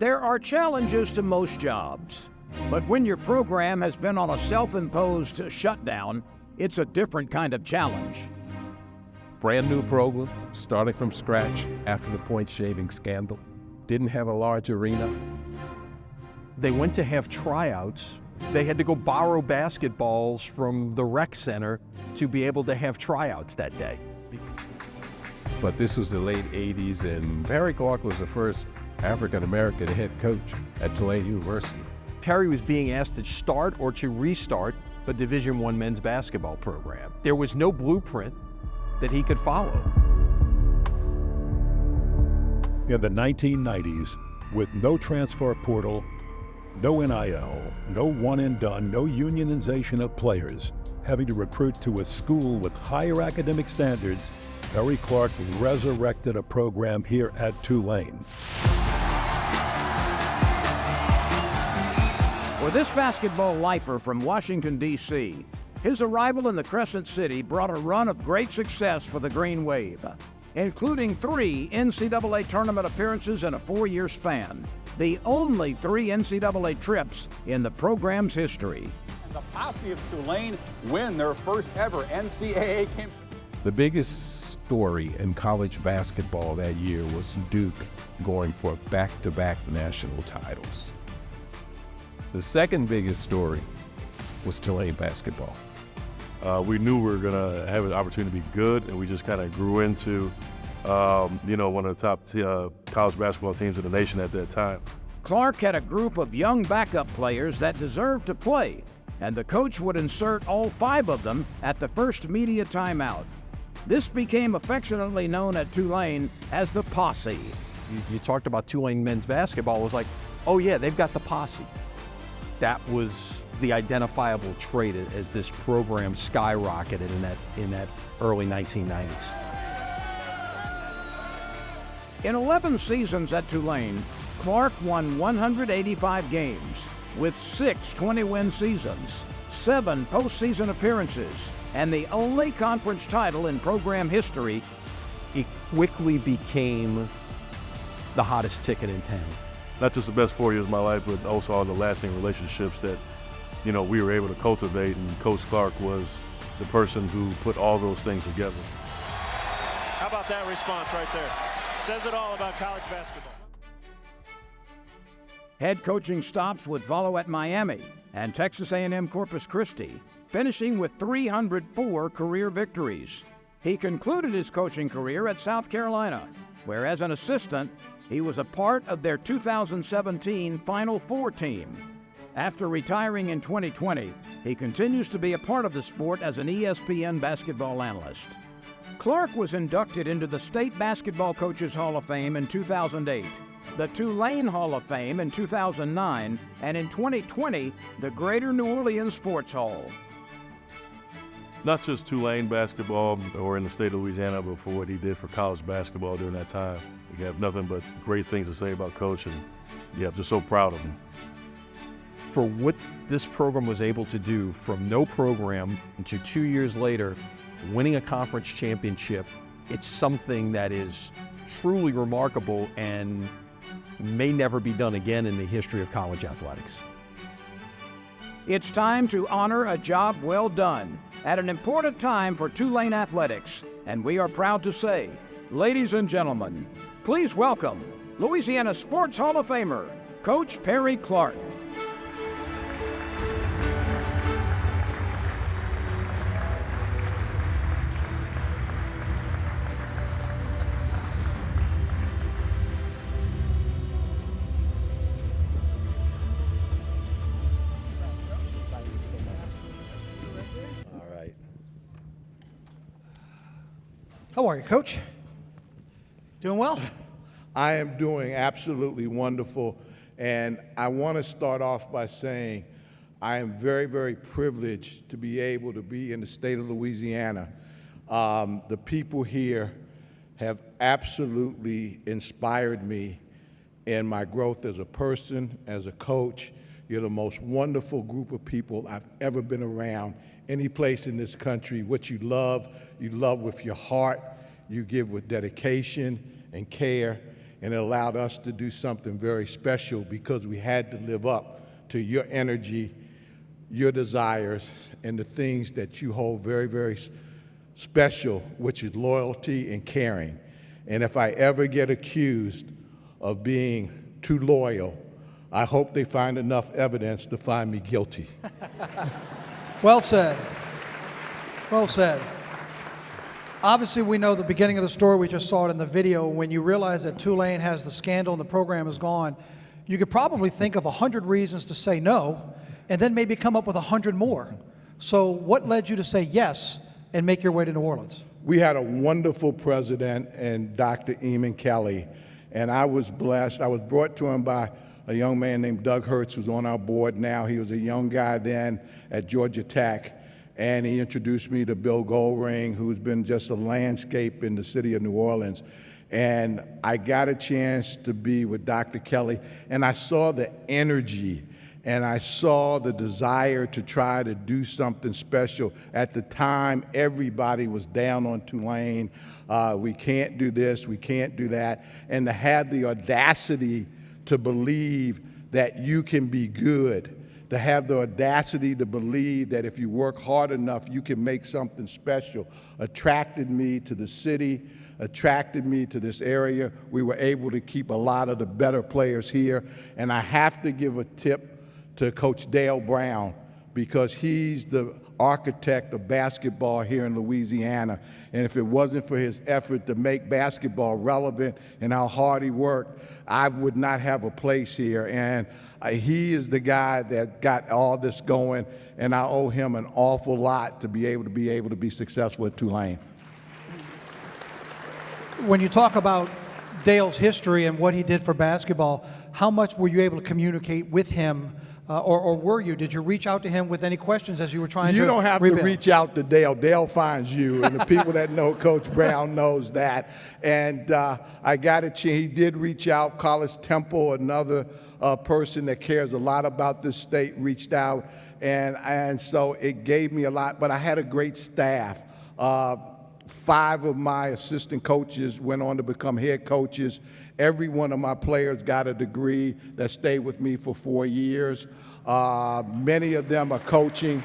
There are challenges to most jobs, but when your program has been on a self-imposed shutdown, it's a different kind of challenge. Brand new program, starting from scratch after the point shaving scandal. Didn't have a large arena. They went to have tryouts. They had to go borrow basketballs from the rec center to be able to have tryouts that day. But this was the late 80s, and Perry Clark was the first African-American head coach at Tulane University. Perry was being asked to start or to restart a Division I men's basketball program. There was no blueprint that he could follow. In the 1990s, with no transfer portal, no NIL, no one and done, no unionization of players, having to recruit to a school with higher academic standards, Perry Clark resurrected a program here at Tulane. For this basketball lifer from Washington, D.C., his arrival in the Crescent City brought a run of great success for the Green Wave, including 3 NCAA tournament appearances in a 4-year span, the only 3 NCAA trips in the program's history. And the Posse of Tulane win their first ever NCAA game. The biggest story in college basketball that year was Duke going for back-to-back national titles. The second biggest story was Tulane basketball. We knew we were going to have an opportunity to be good, and we just kind of grew into, one of the top college basketball teams in the nation at that time. Clark had a group of young backup players that deserved to play, and the coach would insert all 5 of them at the first media timeout. This became affectionately known at Tulane as the Posse. You talked about Tulane men's basketball, it was like, oh yeah, they've got the Posse. That was the identifiable trait as this program skyrocketed in that early 1990s. In 11 seasons at Tulane, Clark won 185 games with 6 20-win seasons, 7 postseason appearances, and the only conference title in program history. It quickly became the hottest ticket in town. Not just the best 4 years of my life, but also all the lasting relationships that, we were able to cultivate, and Coach Clark was the person who put all those things together. How about that response right there? Says it all about college basketball. Head coaching stops would follow at Miami and Texas A&M Corpus Christi, finishing with 304 career victories. He concluded his coaching career at South Carolina, where as an assistant, he was a part of their 2017 Final Four team. After retiring in 2020, he continues to be a part of the sport as an ESPN basketball analyst. Clark was inducted into the State Basketball Coaches Hall of Fame in 2008, the Tulane Hall of Fame in 2009, and in 2020, the Greater New Orleans Sports Hall. Not just Tulane basketball or in the state of Louisiana, but for what he did for college basketball during that time. We have nothing but great things to say about Coach, and I'm just so proud of him. For what this program was able to do from no program to 2 years later, winning a conference championship, it's something that is truly remarkable and may never be done again in the history of college athletics. It's time to honor a job well done at an important time for Tulane athletics, and we are proud to say, ladies and gentlemen, please welcome Louisiana Sports Hall of Famer, Coach Perry Clark. How are you, Coach? Doing well? I am doing absolutely wonderful, and I want to start off by saying I am very, very privileged to be able to be in the state of Louisiana. The people here have absolutely inspired me in my growth as a person, as a coach. You're the most wonderful group of people I've ever been around. Any place in this country, what you love with your heart, you give with dedication and care, and it allowed us to do something very special because we had to live up to your energy, your desires, and the things that you hold very, very special, which is loyalty and caring. And if I ever get accused of being too loyal, I hope they find enough evidence to find me guilty. Well said. Well said. Obviously, we know the beginning of the story. We just saw it in the video. When you realize that Tulane has the scandal and the program is gone, you could probably think of 100 reasons to say no, and then maybe come up with 100 more. So what led you to say yes and make your way to New Orleans? We had a wonderful president and Dr. Eamon Kelly, and I was blessed. I was brought to him by a young man named Doug Hertz, who's on our board now. He was a young guy then at Georgia Tech. And he introduced me to Bill Goldring, who's been just a landscape in the city of New Orleans. And I got a chance to be with Dr. Kelly, and I saw the energy, and I saw the desire to try to do something special. At the time, everybody was down on Tulane. We can't do this, we can't do that. And to have the audacity to believe that you can be good, to have the audacity to believe that if you work hard enough, you can make something special, attracted me to the city, attracted me to this area. We were able to keep a lot of the better players here. And I have to give a tip to Coach Dale Brown, because he's the architect of basketball here in Louisiana. And if it wasn't for his effort to make basketball relevant and how hard he worked, I would not have a place here. And he is the guy that got all this going, and I owe him an awful lot to be able to be successful at Tulane. When you talk about Dale's history and what he did for basketball, how much were you able to communicate with him? Or were you? Did you reach out to him with any questions as you were trying to You don't have rebuild? to reach out to Dale. Dale finds you, and the people that know Coach Brown knows that. And I got a chance. He did reach out. Collis Temple, another person that cares a lot about this state, reached out. And so it gave me a lot. But I had a great staff. 5 of my assistant coaches went on to become head coaches. Every one of my players got a degree that stayed with me for 4 years. Many of them are coaching.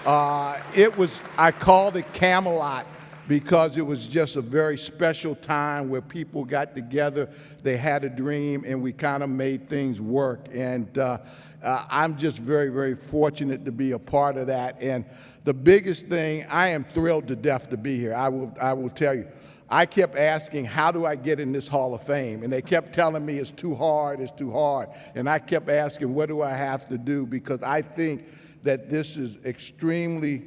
I called it Camelot because it was just a very special time where people got together, they had a dream, and we kind of made things work. And I'm just very, very fortunate to be a part of that. And the biggest thing, I am thrilled to death to be here. I will tell you. I kept asking, how do I get in this Hall of Fame? And they kept telling me it's too hard, it's too hard. And I kept asking, what do I have to do? Because I think that this is extremely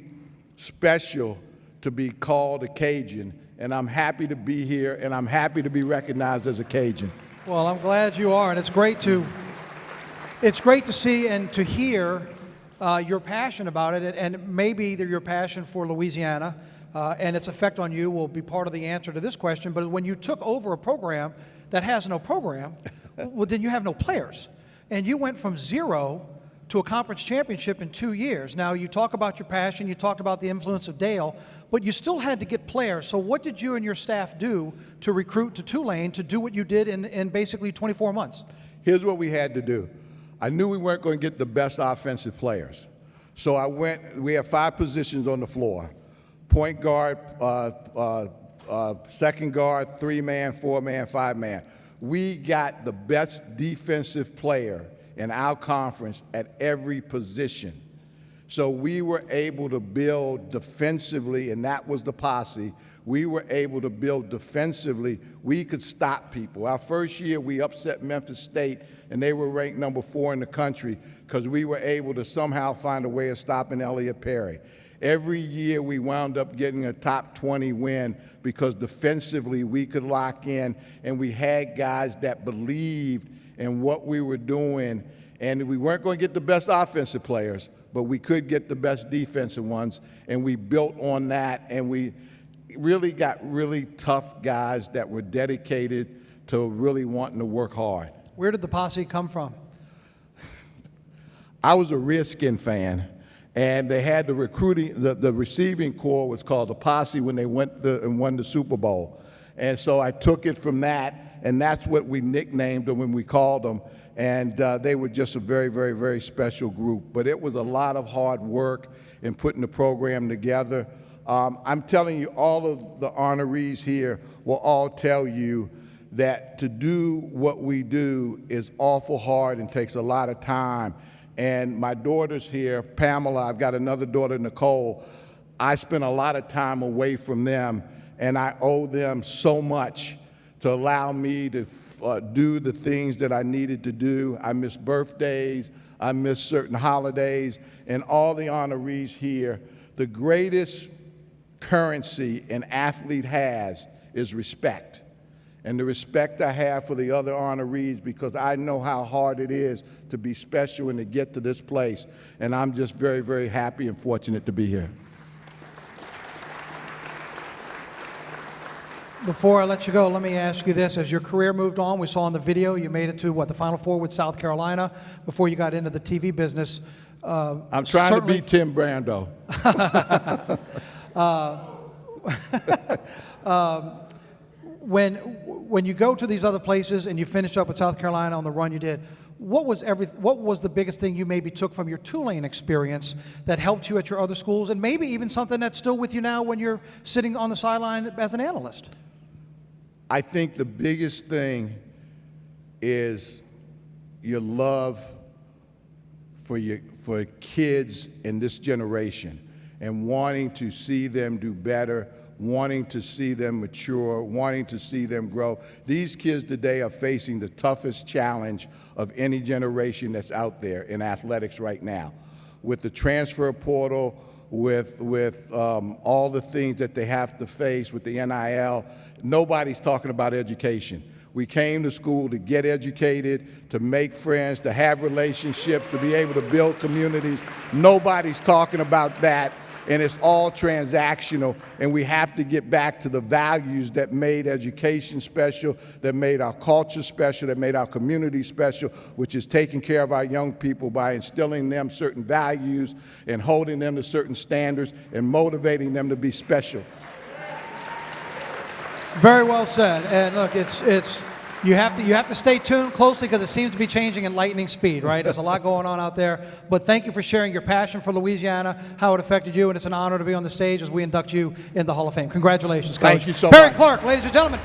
special to be called a Cajun. And I'm happy to be here, and I'm happy to be recognized as a Cajun. Well, I'm glad you are, and it's great to see and to hear your passion about it, and maybe your passion for Louisiana and its effect on you will be part of the answer to this question. But when you took over a program that has no program, well, then you have no players. And you went from 0 to a conference championship in 2 years. Now, you talk about your passion, you talked about the influence of Dale, but you still had to get players. So what did you and your staff do to recruit to Tulane to do what you did in basically 24 months? Here's what we had to do. I knew we weren't going to get the best offensive players. So we have 5 positions on the floor: point guard, second guard, 3-man, 4-man, 5-man. We got the best defensive player in our conference at every position. So we were able to build defensively, and that was the posse. We were able to build defensively. We could stop people. Our first year, we upset Memphis State, and they were ranked number 4 in the country because we were able to somehow find a way of stopping Elliott Perry. Every year, we wound up getting a top 20 win because defensively, we could lock in, and we had guys that believed in what we were doing. And we weren't going to get the best offensive players, but we could get the best defensive ones, and we built on that, and we really got really tough guys that were dedicated to really wanting to work hard. Where did the posse come from? I was a Redskin fan, and they had the receiving corps was called the posse when they went and won the Super Bowl. And so I took it from that, and that's what we nicknamed them when we called them. And they were just a very, very, very special group. But it was a lot of hard work in putting the program together. I'm telling you, all of the honorees here will all tell you that to do what we do is awful hard and takes a lot of time. And my daughters here, Pamela, I've got another daughter, Nicole, I spent a lot of time away from them, and I owe them so much to allow me to do the things that I needed to do. I miss birthdays, I miss certain holidays, and all the honorees here, the greatest currency an athlete has is respect. And the respect I have for the other honorees, because I know how hard it is to be special and to get to this place. And I'm just very, very happy and fortunate to be here. Before I let you go, let me ask you this. As your career moved on, we saw in the video you made it to, what, the Final Four with South Carolina before you got into the TV business. I'm trying to beat Tim Brando. When you go to these other places and you finish up with South Carolina on the run you did, what was the biggest thing you maybe took from your Tulane experience that helped you at your other schools, and maybe even something that's still with you now when you're sitting on the sideline as an analyst? I think the biggest thing is your love for kids in this generation and wanting to see them do better, wanting to see them mature, wanting to see them grow. These kids today are facing the toughest challenge of any generation that's out there in athletics right now. With the transfer portal, with all the things that they have to face with the NIL, nobody's talking about education. We came to school to get educated, to make friends, to have relationships, to be able to build communities. Nobody's talking about that, and it's all transactional, and we have to get back to the values that made education special, that made our culture special, that made our community special, which is taking care of our young people by instilling in them certain values and holding them to certain standards and motivating them to be special. Very well said. And look, you have to stay tuned closely because it seems to be changing in lightning speed, right? There's a lot going on out there. But thank you for sharing your passion for Louisiana, how it affected you, and it's an honor to be on the stage as we induct you in the Hall of Fame. Congratulations, Coach. Thank you so Perry much. Clark, ladies and gentlemen.